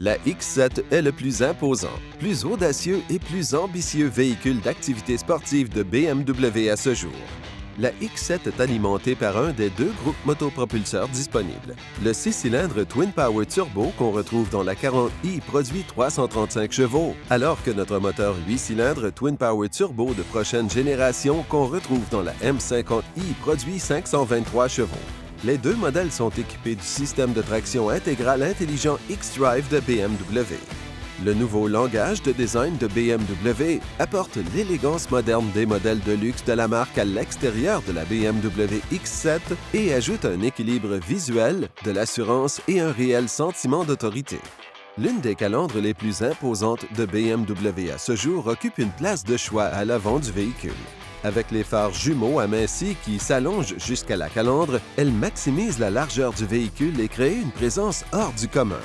La X7 est le plus imposant, plus audacieux et plus ambitieux véhicule d'activité sportive de BMW à ce jour. La X7 est alimentée par un des deux groupes motopropulseurs disponibles. Le 6-cylindres Twin Power Turbo qu'on retrouve dans la 40i produit 335 chevaux, alors que notre moteur 8 cylindres Twin Power Turbo de prochaine génération qu'on retrouve dans la M50i produit 523 chevaux. Les deux modèles sont équipés du système de traction intégrale intelligent xDrive de BMW. Le nouveau langage de design de BMW apporte l'élégance moderne des modèles de luxe de la marque à l'extérieur de la BMW X7 et ajoute un équilibre visuel, de l'assurance et un réel sentiment d'autorité. L'une des calandres les plus imposantes de BMW à ce jour occupe une place de choix à l'avant du véhicule. Avec les phares jumeaux amincis qui s'allongent jusqu'à la calandre, elle maximise la largeur du véhicule et crée une présence hors du commun.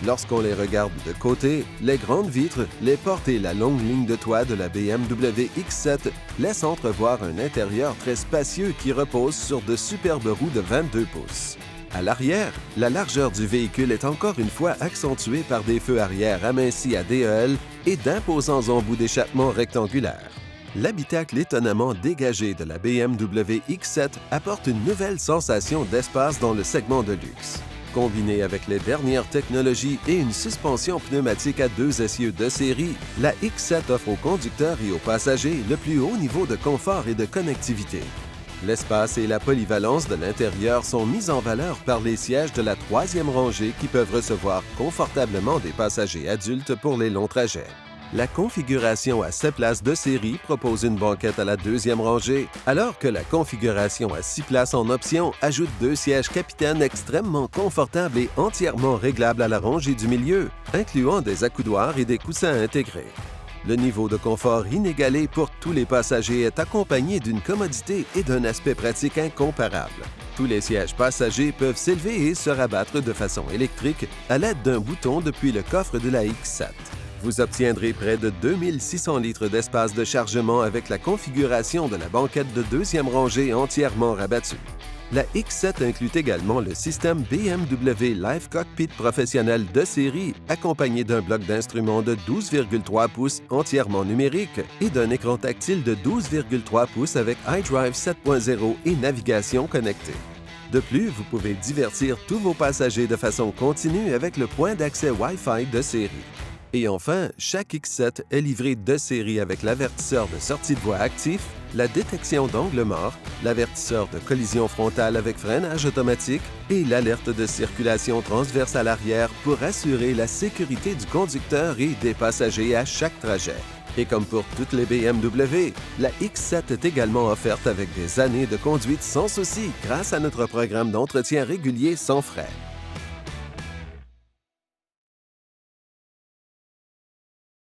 Lorsqu'on les regarde de côté, les grandes vitres, les portes et la longue ligne de toit de la BMW X7 laissent entrevoir un intérieur très spacieux qui repose sur de superbes roues de 22 pouces. À l'arrière, la largeur du véhicule est encore une fois accentuée par des feux arrière amincis à DEL et d'imposants embouts d'échappement rectangulaires. L'habitacle étonnamment dégagé de la BMW X7 apporte une nouvelle sensation d'espace dans le segment de luxe. Combiné avec les dernières technologies et une suspension pneumatique à deux essieux de série, la X7 offre aux conducteurs et aux passagers le plus haut niveau de confort et de connectivité. L'espace et la polyvalence de l'intérieur sont mis en valeur par les sièges de la troisième rangée qui peuvent recevoir confortablement des passagers adultes pour les longs trajets. La configuration à 7 places de série propose une banquette à la deuxième rangée, alors que la configuration à 6 places en option ajoute 2 sièges capitaine extrêmement confortables et entièrement réglables à la rangée du milieu, incluant des accoudoirs et des coussins intégrés. Le niveau de confort inégalé pour tous les passagers est accompagné d'une commodité et d'un aspect pratique incomparable. Tous les sièges passagers peuvent s'élever et se rabattre de façon électrique à l'aide d'un bouton depuis le coffre de la X7. Vous obtiendrez près de 2600 litres d'espace de chargement avec la configuration de la banquette de deuxième rangée entièrement rabattue. La X7 inclut également le système BMW Live Cockpit professionnel de série, accompagné d'un bloc d'instruments de 12,3 pouces entièrement numérique et d'un écran tactile de 12,3 pouces avec iDrive 7.0 et navigation connectée. De plus, vous pouvez divertir tous vos passagers de façon continue avec le point d'accès Wi-Fi de série. Et enfin, chaque X7 est livré de série avec l'avertisseur de sortie de voie actif, la détection d'angle mort, l'avertisseur de collision frontale avec freinage automatique et l'alerte de circulation transverse à l'arrière pour assurer la sécurité du conducteur et des passagers à chaque trajet. Et comme pour toutes les BMW, la X7 est également offerte avec des années de conduite sans souci grâce à notre programme d'entretien régulier sans frais.